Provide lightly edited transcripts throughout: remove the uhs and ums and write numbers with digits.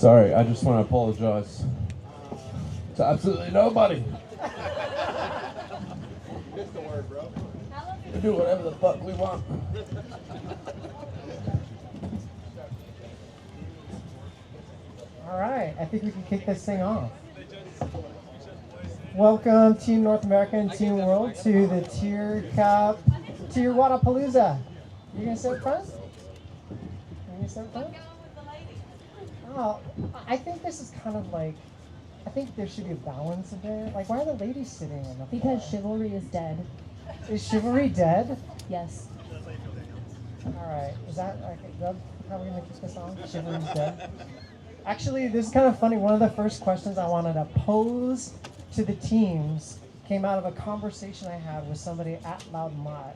Sorry, I just want to apologize to absolutely nobody. It's the word, bro. We do whatever the fuck we want. All right, I think we can kick this thing off. Welcome Team North America and Team World to the TYR Cup, TYR Wadapalooza. You gonna sit up front? You gonna sit up front? Oh, I think this is kind of like, I think there should be a balance a bit. Like, why are the ladies sitting on the floor? Because chivalry is dead. Is chivalry dead? Yes. All right, is that, okay, how are we gonna kick this off? Chivalry's dead? Actually, this is kind of funny. One of the first questions I wanted to pose to the teams came out of a conversation I had with somebody at Loud Live.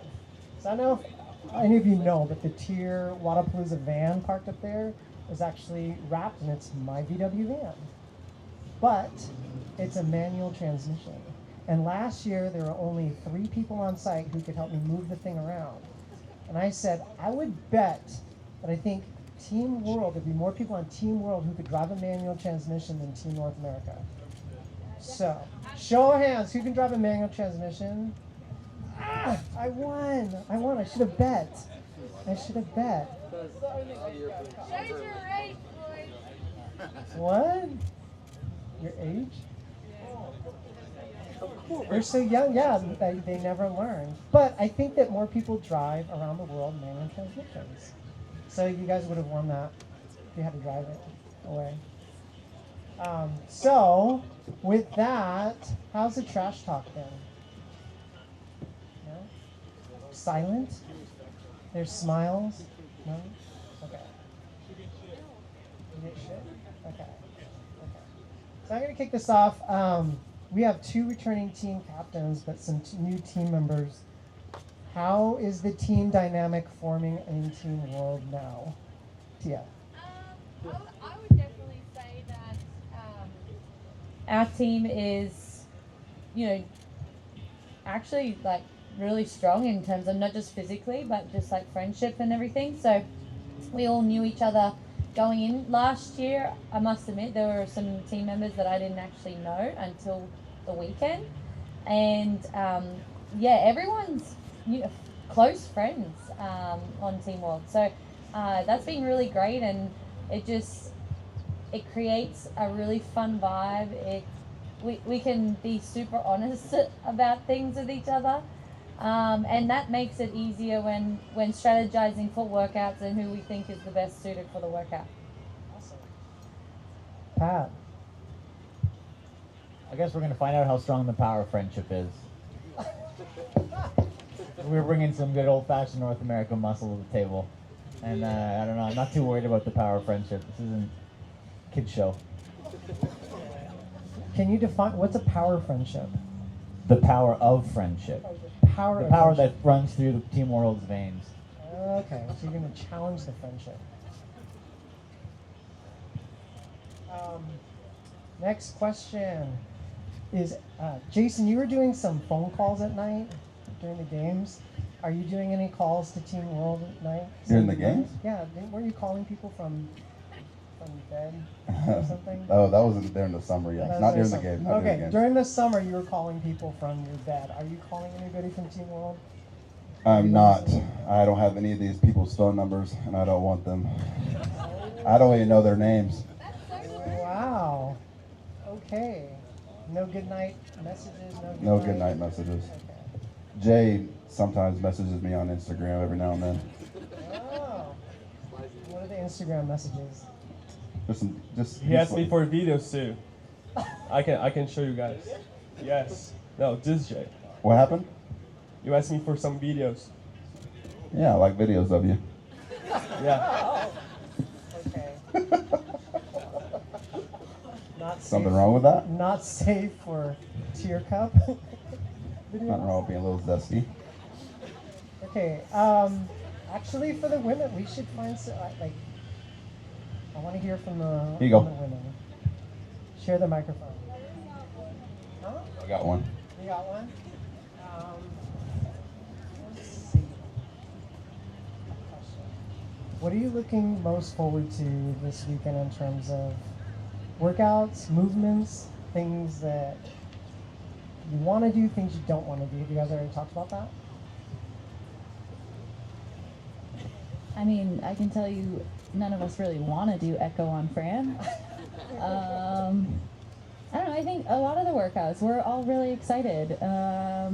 So I don't know if any of you know, but the TYR Wadapalooza van parked up there is actually wrapped and it's my VW van. But it's a manual transmission. And last year there were only 3 people on site who could help me move the thing around. And I said, I would bet that I think Team World, there'd be more people on Team World who could drive a manual transmission than Team North America. So, show of hands, who can drive a manual transmission? Ah, I won. I should have bet. Show your age, boys. What? Your age? They're so young, yeah, they never learn. But I think that more people drive around the world manual transmissions. So you guys would have won that if you had to drive it away. So, with that, how's the trash talk been? No? Silent? There's smiles? No? Okay. You get shit? Okay. So I'm going to kick this off. We have 2 returning team captains, but some new team members. How is the team dynamic forming in Team World now? Tia. I would definitely say that Our team is, actually like really strong in terms of not just physically, but just like friendship and everything. So we all knew each other going in. Last year, I must admit, there were some team members that I didn't actually know until the weekend. And everyone's close friends on Team World. So that's been really great, and it creates a really fun vibe. We can be super honest about things with each other, and that makes it easier when strategizing for workouts and who we think is the best suited for the workout. Awesome. Pat. I guess we're going to find out how strong the power of friendship is. We're bringing some good old-fashioned North American muscle to the table. And I don't know, I'm not too worried about the power of friendship. This isn't a kid show. Can you define, what's a power friendship? The power of friendship. The power that runs through the Team World's veins. Okay, so you're going to challenge the friendship. Next question is, Jason, you were doing some phone calls at night during the games. Are you doing any calls to Team World at night? During the games? Yeah, weren't you calling people from bed or something? Oh, that wasn't during the summer, yes. Not during the game. Okay, during the summer you were calling people from your bed. Are you calling anybody from Team World? I'm not. I don't have any of these people's phone numbers, and I don't want them. I don't even know their names. Wow. Okay. No good night messages? No good night messages. Okay. Jay sometimes messages me on Instagram every now and then. Oh. What are the Instagram messages? He asked me for videos too. I can show you guys. Yes. No, this is Jay. What happened? You asked me for some videos. Yeah, I like videos of you. Yeah. Okay. Not Something safe, wrong with that? Not safe for TYR Cup. Nothing wrong with being a little zesty. Okay. Actually, for the women, we should find some, I want to hear from the, Here you go. from the women. Share the microphone. Huh? I got one. You got one? Let's see. What are you looking most forward to this weekend in terms of workouts, movements, things that you want to do, things you don't want to do. Have you guys already talked about that? I mean, I can tell you, none of us really want to do Echo on Fran. I don't know. I think a lot of the workouts, we're all really excited. I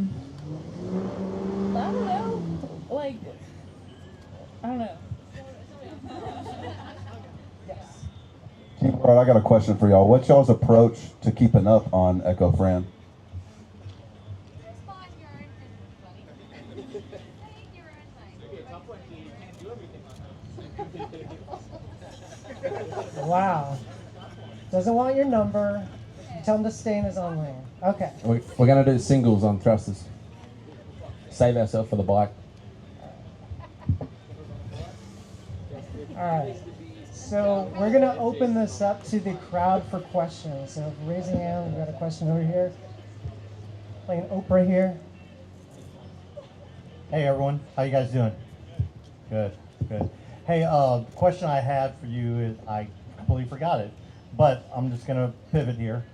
don't know. Like, I don't know. Team World, I got a question for y'all. What's y'all's approach to keeping up on Echo Fran? Just find your own business, buddy. Stay in your own lane. Wow. Doesn't want your number. Tell him to stay in his own lane. Okay. We're gonna do singles on thrusters. Save ourselves for the bike. All right. So we're going to open this up to the crowd for questions. So raising hand, we've got a question over here. Playing Oprah here. Hey everyone, how you guys doing? Good, good. Hey, question I had for you is I completely forgot it, but I'm just gonna pivot here.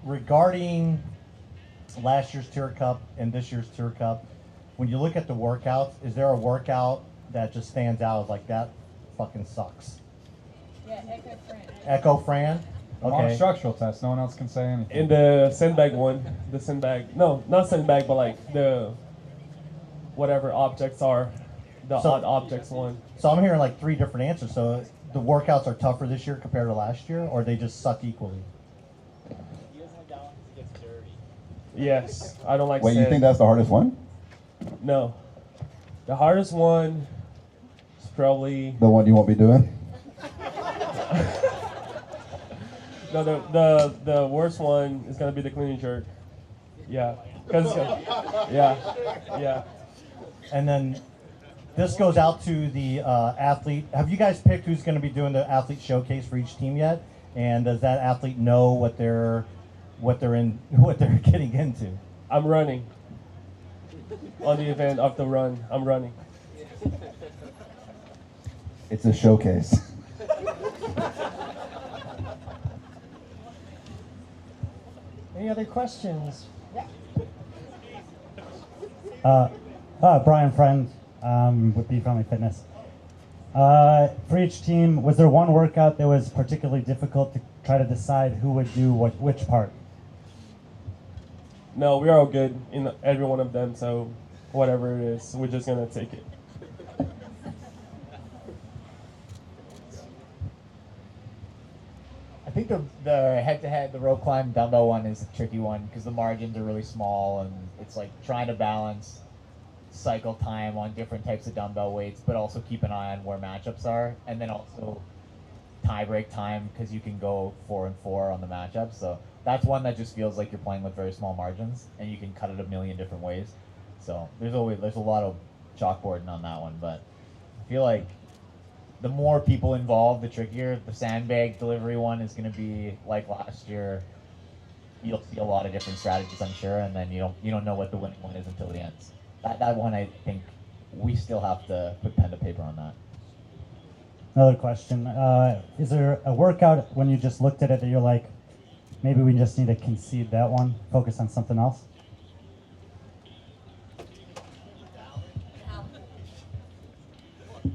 Regarding last year's TYR Cup and this year's TYR Cup, when you look at the workouts, is there a workout that just stands out as like that fucking sucks? Yeah, Echo Fran. Echo Fran? I'm on a structural test. No one else can say anything. In the sandbag one, the sandbag, no, not sandbag, but like the whatever objects are, the So- odd objects one. So I'm hearing like 3 different answers. So the workouts are tougher this year compared to last year, or they just suck equally? Yes, I don't like Wait, you sand. think that's the hardest one? No. The hardest one is probably The one you won't be doing? no. The worst one is gonna be the clean and jerk. Yeah, cause yeah. And then this goes out to the athlete. Have you guys picked who's going to be doing the athlete showcase for each team yet? And does that athlete know what they're getting into? I'm running on the event of the run. I'm running. It's a showcase. Any other questions? Brian Friend with B.Friendly Fitness. For each team, was there one workout that was particularly difficult to try to decide who would do which part? No, we're all good in every one of them. So whatever it is, we're just gonna take it. I think the head-to-head, the rope climb dumbbell one is a tricky one because the margins are really small and it's like trying to balance cycle time on different types of dumbbell weights, but also keep an eye on where matchups are, and then also tie break time because you can go 4 and 4 on the matchup. So that's one that just feels like you're playing with very small margins and you can cut it a million different ways. So there's a lot of chalkboarding on that one, but I feel like the more people involved, the trickier. The sandbag delivery one is going to be like last year. You'll see a lot of different strategies, I'm sure, and then you don't know what the winning one is until the end. That one, I think we still have to put pen to paper on that. Another question. Is there a workout when you just looked at it that you're like, maybe we just need to concede that one, focus on something else?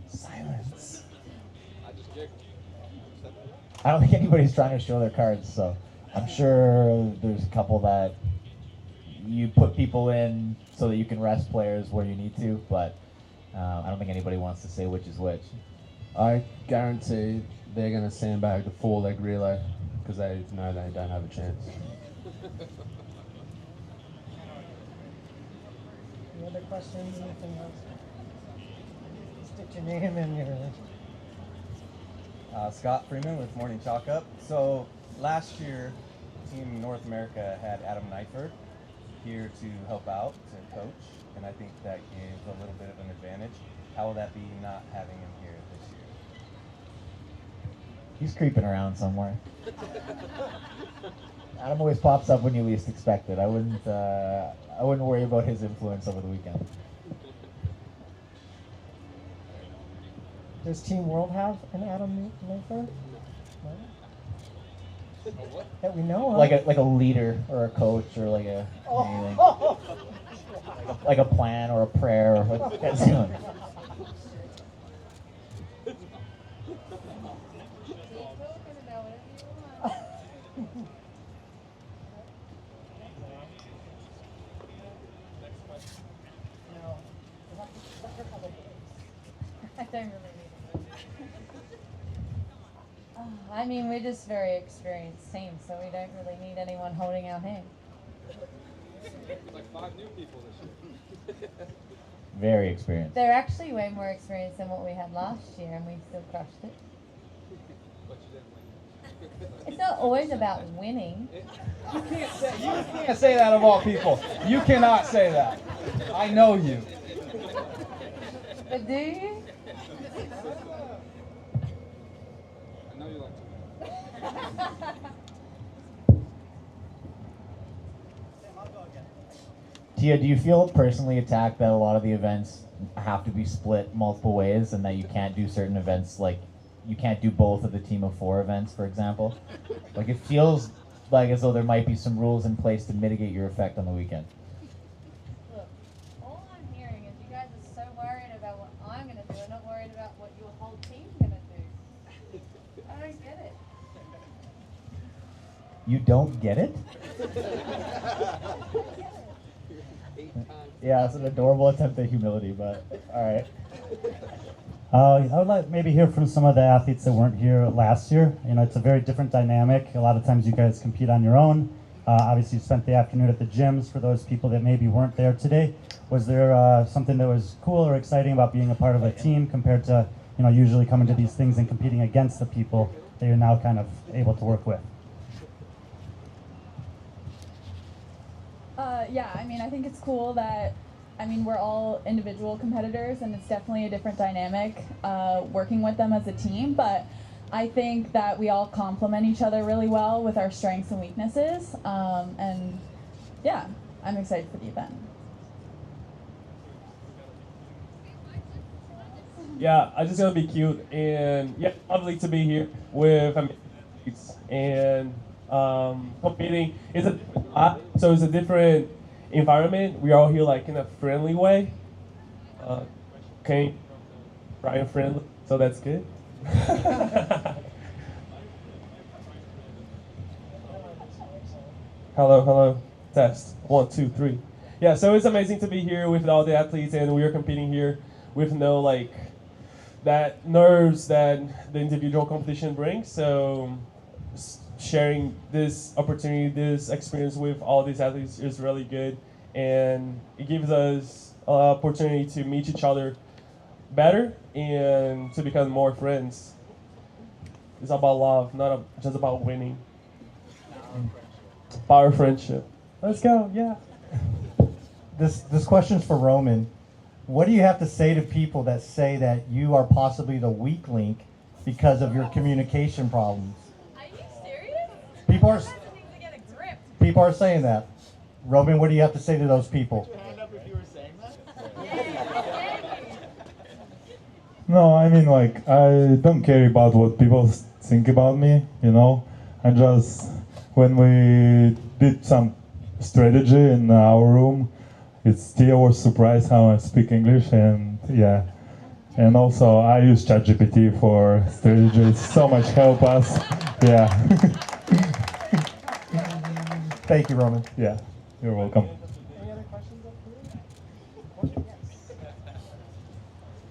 Silence. I don't think anybody's trying to show their cards, so I'm sure there's a couple that you put people in so that you can rest players where you need to, but I don't think anybody wants to say which is which. I guarantee they're gonna sandbag the 4-leg relay because they know they don't have a chance. Any other questions? Anything else? Stick your name in your. Scott Freeman with Morning Chalk Up. So last year, Team North America had Adam Neifert here to help out, to coach, and I think that gave a little bit of an advantage. How will that be not having him here this year? He's creeping around somewhere. Adam always pops up when you least expect it. I wouldn't worry about his influence over the weekend. Does Team World have an Adam Mayfair? No? that we know of. Like a leader or a coach or like a anything. Like a plan or a prayer or what you guys doing? I don't really need it. I mean, we're just very experienced team, so we don't really need anyone holding our hand. Like 5 new people this year. Very experienced. They're actually way more experienced than what we had last year, and we still crushed it. But you didn't win. It's not always about winning. You can't say that of all people. You cannot say that. I know you. But do you? I know you like to win. Tia, do you feel personally attacked that a lot of the events have to be split multiple ways and that you can't do certain events, like you can't do both of the team of 4 events, for example? Like it feels like as though there might be some rules in place to mitigate your effect on the weekend. Look, all I'm hearing is you guys are so worried about what I'm going to do and not worried about what your whole team's going to do. I don't get it. You don't get it? Yeah, it's an adorable attempt at humility, but all right. I would like maybe hear from some of the athletes that weren't here last year. You know, it's a very different dynamic. A lot of times you guys compete on your own. Obviously, you spent the afternoon at the gyms. For those people that maybe weren't there today, was there something that was cool or exciting about being a part of a team compared to, you know, usually coming to these things and competing against the people that you're now kind of able to work with? Yeah, I mean, I think it's cool that, I mean, we're all individual competitors, and it's definitely a different dynamic working with them as a team, but I think that we all complement each other really well with our strengths and weaknesses, and yeah, I'm excited for the event. Yeah, I just gonna be cute, and yeah, lovely to be here with and competing. It's a different environment. We are all here like in a friendly way. Okay, Brian friendly, so that's good. Hello, test 1, 2, 3. Yeah, so it's amazing to be here with all the athletes, and we are competing here with no like that nerves that the individual competition brings. So sharing this opportunity, this experience with all these athletes is really good, and it gives us an opportunity to meet each other better and to become more friends. It's about love, not just about winning. Power friendship. Let's go, yeah. This question's for Roman. What do you have to say to people that say that you are possibly the weak link because of your communication problems? Are you serious? People are You guys need to get a grip. people are saying that. Roman, what do you have to say to those people? No, I mean, like, I don't care about what people think about me, you know. I just, when we did some strategy in our room, Tia was surprised how I speak English, and yeah. And also, I use ChatGPT for strategy. It's so much help us. Yeah. Thank you, Roman. Yeah, you're welcome. Any other questions up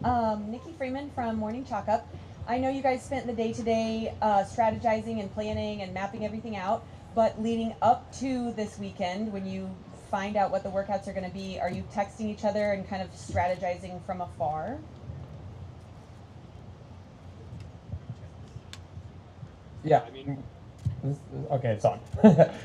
here? Nikki Freeman from Morning Chalk Up. I know you guys spent the day today strategizing and planning and mapping everything out, but leading up to this weekend, when you find out what the workouts are going to be, are you texting each other and kind of strategizing from afar? Yeah, I mean, okay, it's on.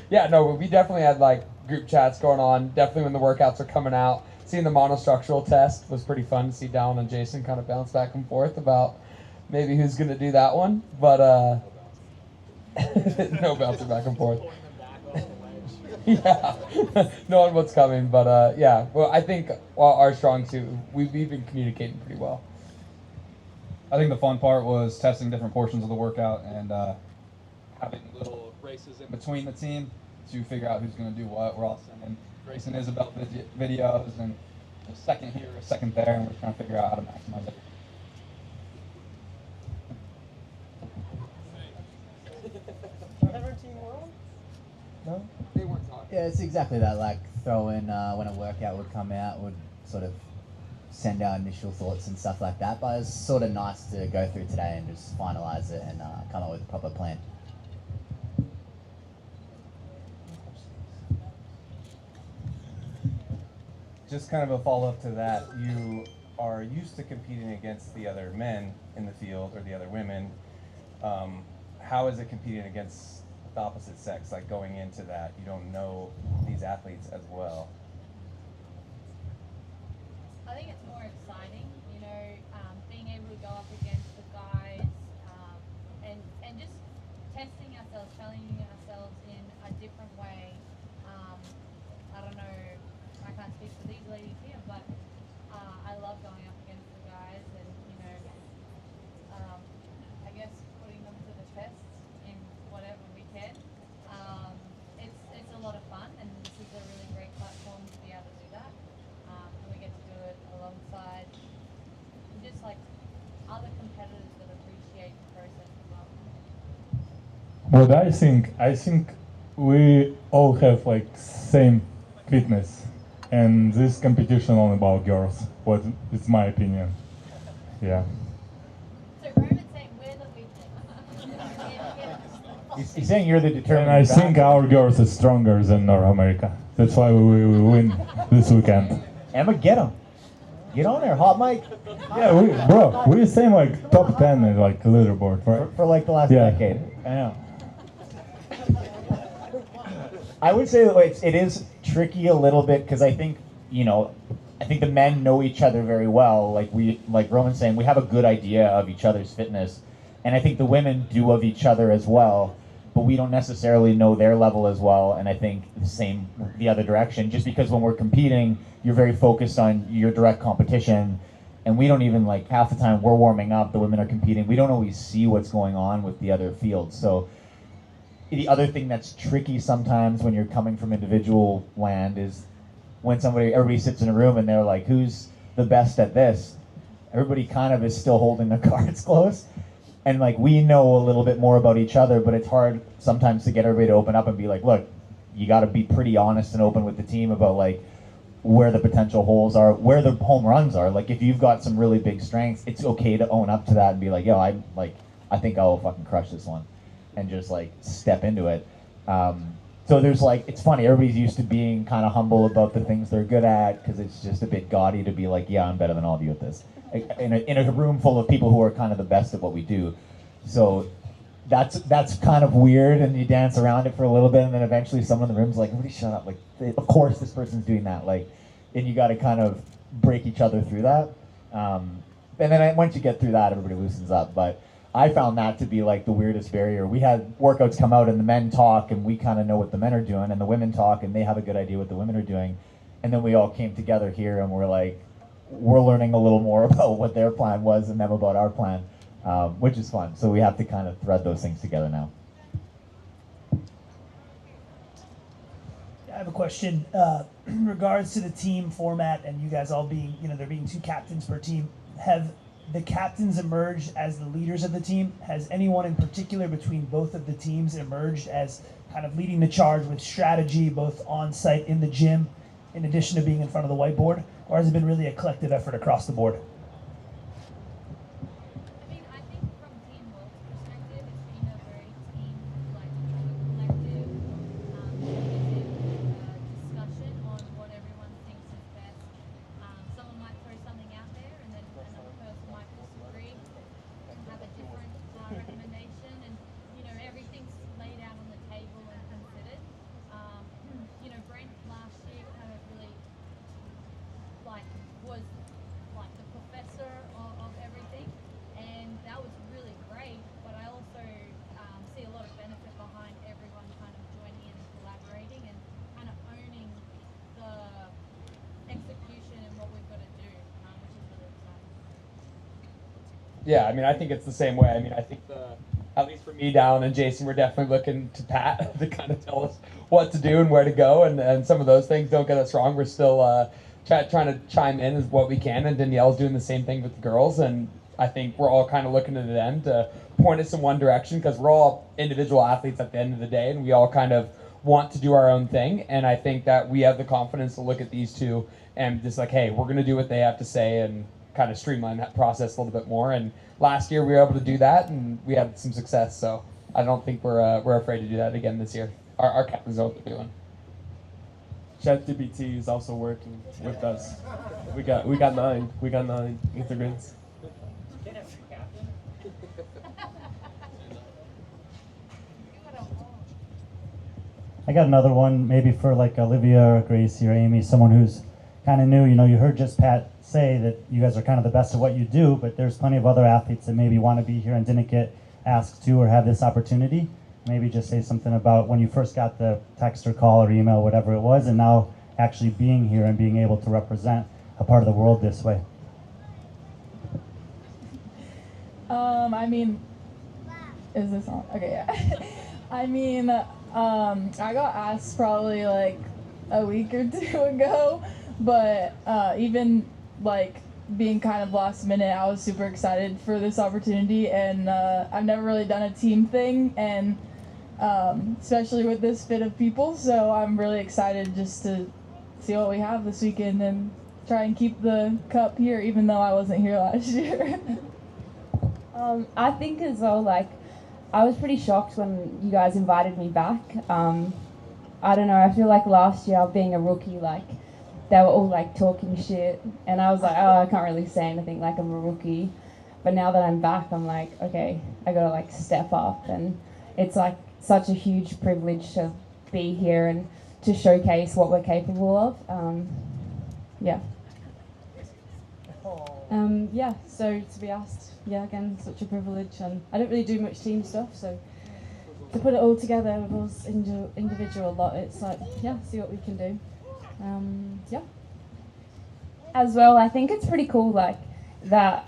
Yeah, no, we definitely had like group chats going on. Definitely when the workouts are coming out. Seeing the monostructural test was pretty fun to see Dallin and Jason kind of bounce back and forth about maybe who's going to do that one. But no bouncing back and forth. Yeah, knowing what's coming. But yeah, well, I think our strong suit, we've been communicating pretty well. I think the fun part was testing different portions of the workout and having little races in between the team to figure out who's going to do what. We're all sending Grace and Isabel videos, and a second here, a second there, and we're trying to figure out how to maximize it. No? They weren't talking. Yeah, it's exactly that. Like throwing when a workout would come out, would sort of send out initial thoughts and stuff like that. But it's sort of nice to go through today and just finalize it and come up with a proper plan. Just kind of a follow-up to that, you are used to competing against the other men in the field or the other women. How is it competing against the opposite sex? Like going into that, you don't know these athletes as well. I think it's more exciting, you know, being able to go up against the guys and just testing ourselves, challenging ourselves in a different way. I don't know, I can't speak for these ladies here, but I love going up against the guys and, you know, I guess putting them to the test in whatever we can. It's a lot of fun, and this is a really great platform to be able to do that. And we get to do it alongside just like other competitors that appreciate the process as well. What I think we all have like same fitness, and this competition only about girls. What it's my opinion. Yeah. So Roman's saying we're the weakness. He's saying you're the determining And I factor. think our girls are stronger than North America. That's why we win this weekend. Emma, get him. Get on there, hot mic. Yeah, we're same like top 10 in like leaderboard, right? For like the last decade. I know. I would say that it is tricky a little bit because I think, you know, I think the men know each other very well. Like Roman's saying, we have a good idea of each other's fitness, and I think the women do of each other as well. But we don't necessarily know their level as well, and I think the same the other direction. Just because when we're competing, you're very focused on your direct competition, and we don't even like half the time we're warming up, the women are competing. We don't always see what's going on with the other fields. So the other thing that's tricky sometimes when you're coming from individual land is when everybody sits in a room and they're like, who's the best at this? Everybody kind of is still holding their cards close. And like we know a little bit more about each other, but it's hard sometimes to get everybody to open up and be like, look, you got to be pretty honest and open with the team about like where the potential holes are, where the home runs are. Like if you've got some really big strengths, it's okay to own up to that and be like, yo, I think I'll fucking crush this one, and just like step into it. So there's like, it's funny, everybody's used to being kind of humble about the things they're good at because it's just a bit gaudy to be like, yeah, I'm better than all of you at this. In a room full of people who are kind of the best at what we do. So that's kind of weird, and you dance around it for a little bit, and then eventually someone in the room's like, everybody shut up, like, of course this person's doing that, like, and you got to kind of break each other through that. And then once you get through that, everybody loosens up. But I found that to be like the weirdest barrier. We had workouts come out and the men talk and we kind of know what the men are doing, and the women talk and they have a good idea what the women are doing. And then we all came together here and we're like, we're learning a little more about what their plan was and them about our plan, which is fun. So we have to kind of thread those things together now. I have a question in regards to the team format and you guys all being, there being 2 captains per team. Have the captains emerged as the leaders of the team? Has anyone in particular between both of the teams emerged as kind of leading the charge with strategy, both on site in the gym, in addition to being in front of the whiteboard? Or has it been really a collective effort across the board? I mean, I think from Team Wolf's perspective, it's been a very collective discussion on what everyone thinks is best. Someone might throw something out there, and then another person might disagree and have a different recommendation, and everything's laid out on the table and considered. Brent last year kind of really was like the professor of everything, and that was really great. But I also see a lot of benefit behind everyone kind of joining in and collaborating and kind of owning the execution and what we've got to do, which is really exciting. Yeah, I mean, I think it's the same way. I mean, I think at least for me, Dallin and Jason, we're definitely looking to Pat to kind of tell us what to do and where to go, and some of those things. Don't get us wrong, we're still trying to chime in as what we can, and Danielle's doing the same thing with the girls, and I think we're all kind of looking to them to point us in one direction, because we're all individual athletes at the end of the day, and we all kind of want to do our own thing, and I think that we have the confidence to look at these two and just like, hey, we're going to do what they have to say and kind of streamline that process a little bit more. And last year we were able to do that, and we had some success, so I don't think we're afraid to do that again this year. Our captains know what they're doing. ChatGPT is also working with us. We got 9 integrants. I got another one, maybe for like Olivia or Gracie or Amy, someone who's kind of new. You know, you heard just Pat say that you guys are kind of the best at what you do, but there's plenty of other athletes that maybe want to be here and didn't get asked to or have this opportunity. Maybe just say something about when you first got the text or call or email, whatever it was, and now actually being here and being able to represent a part of the world this way. I mean, is this on? Okay, yeah. I mean, I got asked probably like a week or two ago, but even like being kind of last minute, I was super excited for this opportunity, and I've never really done a team thing, and especially with this fit of people, so I'm really excited just to see what we have this weekend and try and keep the cup here, even though I wasn't here last year. I think as well, like, I was pretty shocked when you guys invited me back. I don't know, I feel like last year, being a rookie, like, they were all, like, talking shit, and I was like, oh, I can't really say anything, like, I'm a rookie. But now that I'm back, I'm like, okay, I gotta, like, step up, and it's, like, such a huge privilege to be here and to showcase what we're capable of. Yeah. Yeah, so to be asked, yeah, again, such a privilege, and I don't really do much team stuff, so to put it all together with us individual lot, it's like, yeah, see what we can do. Yeah. As well, I think it's pretty cool, like, that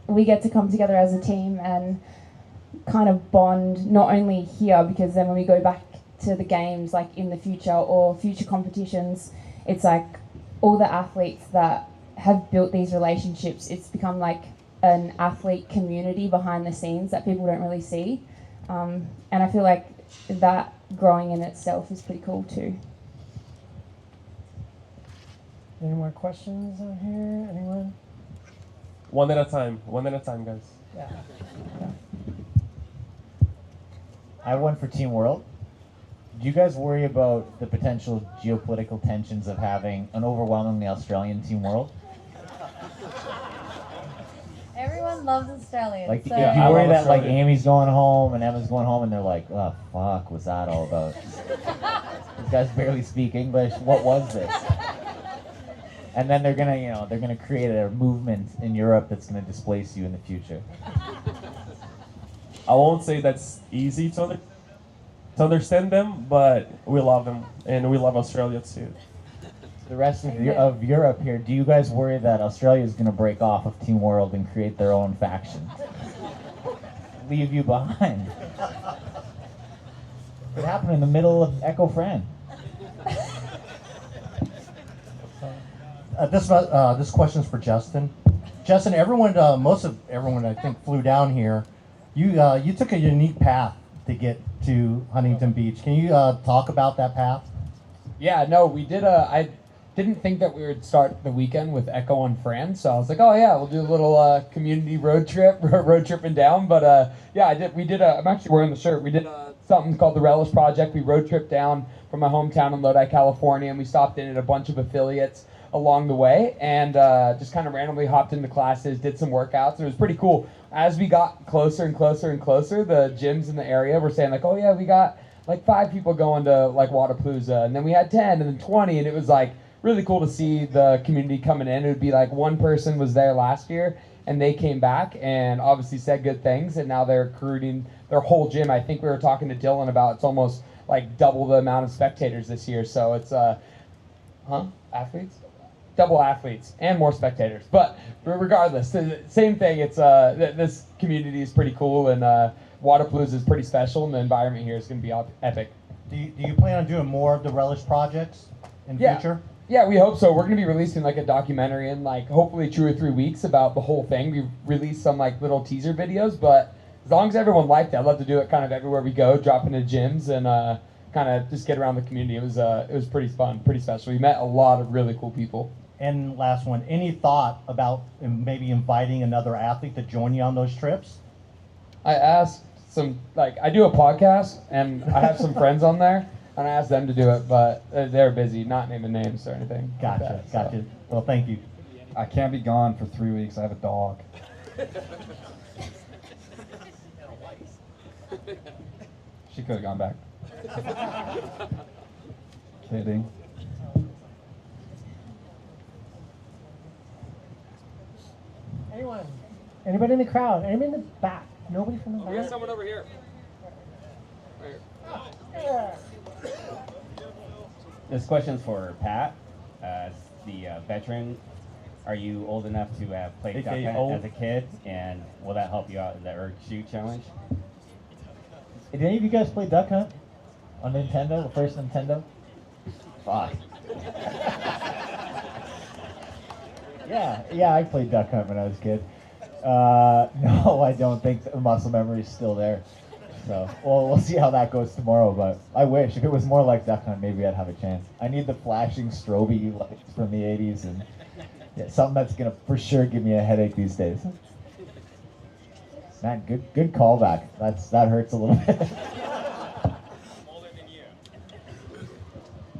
we get to come together as a team and kind of bond, not only here, because then when we go back to the games, like in the future or future competitions, it's like all the athletes that have built these relationships, it's become like an athlete community behind the scenes that people don't really see. And I feel like that growing in itself is pretty cool too. Any more questions on here? Anyone? One at a time, guys. Yeah. I have one for Team World. Do you guys worry about the potential geopolitical tensions of having an overwhelmingly Australian Team World? Everyone loves Australians. Like, so. do you worry that like Amy's going home and Emma's going home and they're like, oh fuck, what's that all about? These guys barely speak English. What was this? And then they're gonna create a movement in Europe that's gonna displace you in the future. I won't say that's easy to understand them, but we love them, and we love Australia too. The rest of Europe here, do you guys worry that Australia is going to break off of Team World and create their own faction? Leave you behind. It happened in the middle of Echo Fran. This question's for Justin. Justin, most of everyone I think flew down here. You took a unique path to get to Huntington Beach. Can you talk about that path? Yeah, no, we did I didn't think that we would start the weekend with Echo on Fran, so I was like, oh yeah, we'll do a little community road tripping down. But yeah, we did I'm actually wearing the shirt. We did something called the Relish Project. We road tripped down from my hometown in Lodi, California, and we stopped in at a bunch of affiliates along the way, and just kind of randomly hopped into classes, did some workouts, and it was pretty cool. As we got closer and closer and closer, the gyms in the area were saying like, oh yeah, we got like 5 people going to like Wadapalooza, and then we had 10 and then 20, and it was like really cool to see the community coming in. It would be like one person was there last year and they came back and obviously said good things, and now they're recruiting their whole gym. I think we were talking to Dylan about it's almost like double the amount of spectators this year, so it's athletes? Double athletes and more spectators. But regardless, same thing. It's this community is pretty cool, and Wadapalooza is pretty special, and the environment here is going to be epic. Do you plan on doing more of the Relish projects in the future? Yeah, we hope so. We're going to be releasing like a documentary in like hopefully 2 or 3 weeks about the whole thing. We released some like little teaser videos, but as long as everyone liked it, I'd love to do it kind of everywhere we go, drop into gyms and kind of just get around the community. It was pretty fun, pretty special. We met a lot of really cool people. And last one, any thought about maybe inviting another athlete to join you on those trips? I asked I do a podcast and I have some friends on there. And I asked them to do it, but they're busy, not naming names or anything. Gotcha. So. Well, thank you. I can't be gone for 3 weeks. I have a dog. She could have gone back. Kidding. Anyone? Anybody in the crowd? Anybody in the back? Nobody from the back? We got someone over here. This question's for Pat, as the veteran. Are you old enough to have played duck hunt as a kid, and will that help you out in the Erg Shoot Challenge? Did any of you guys play duck hunt on Nintendo, the first Nintendo? Fuck. Yeah, I played duck hunt when I was a kid. No, I don't think the muscle memory is still there. So, well, we'll see how that goes tomorrow, but I wish. If it was more like duck hunt, maybe I'd have a chance. I need the flashing strobe lights from the 80s and something that's going to for sure give me a headache these days. Man, good callback. That hurts a little bit.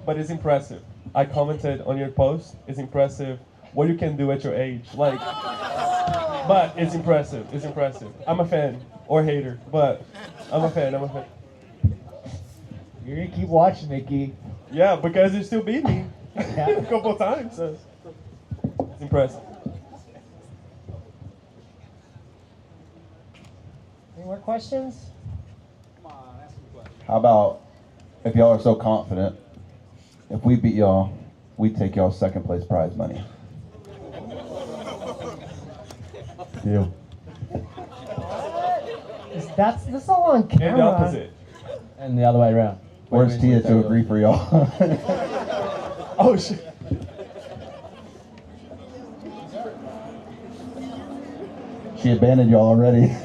But it's impressive. I commented on your post. It's impressive what you can do at your age. Like, but it's impressive. It's impressive. I'm a fan or hater, but I'm a fan. You're gonna keep watching, Mickey. Yeah, because you still beat me a couple of times. So it's impressive. Any more questions? How about, if y'all are so confident, if we beat y'all, we take y'all's second place prize money. Deal. This is all on camera. And the opposite. And the other way around. Where's Tia to agree for y'all? Oh shit. She abandoned y'all already.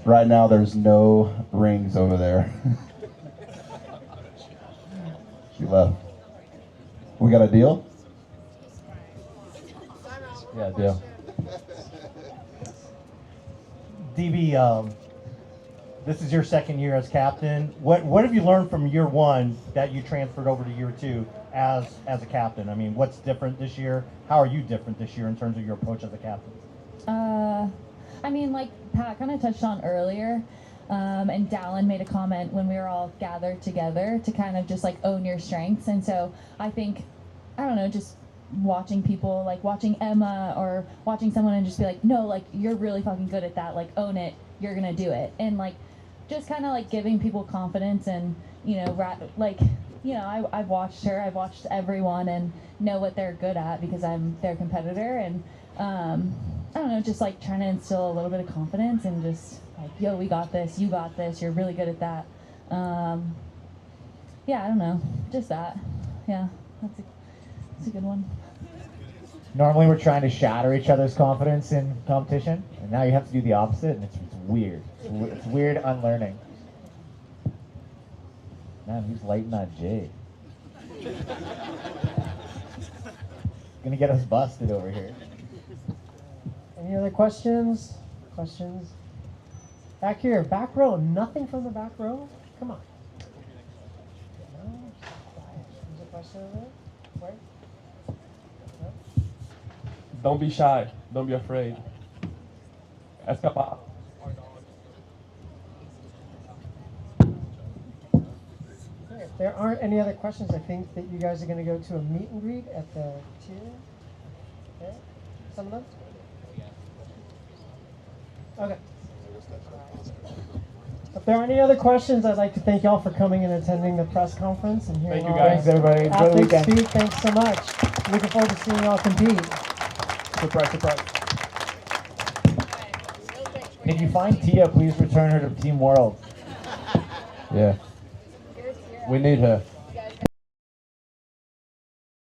Right now, there's no rings over there. She left. We got a deal? Yeah, deal. DB, this is your second year as captain. What have you learned from year one that you transferred over to year two as a captain? I mean, what's different this year? How are you different this year in terms of your approach as a captain? I mean, like Pat kind of touched on earlier, and Dallin made a comment when we were all gathered together to kind of just like own your strengths. And so I think, I don't know, just watching people, like watching Emma or watching someone and just be like, no, like you're really fucking good at that, like own it, you're gonna do it. And like just kind of like giving people confidence and, you know, I've watched her, I've watched everyone and know what they're good at because I'm their competitor. And I don't know, just like trying to instill a little bit of confidence and just like, yo, we got this, you got this, you're really good at that. Yeah, I don't know, just that. Yeah, that's a good one. Normally we're trying to shatter each other's confidence in competition, and now you have to do the opposite, and it's weird. It's weird unlearning. Man, who's lighting that J? Gonna get us busted over here. Any other questions? Back here, back row. Nothing from the back row? Come on. No? There's a question over there? Where? No? Don't be shy. Don't be afraid. Escapar. Okay, if there aren't any other questions, I think that you guys are going to go to a meet and greet at the tier. Okay? Some of them? Okay. If there are any other questions, I'd like to thank y'all for coming and attending the press conference and hearing Thank you, all guys. Thanks, everybody. Enjoy the athletes weekend. speak. Thanks so much. Looking forward to seeing y'all compete. Surprise, surprise. And if you find Tia, please return her to Team World. Yeah. We need her.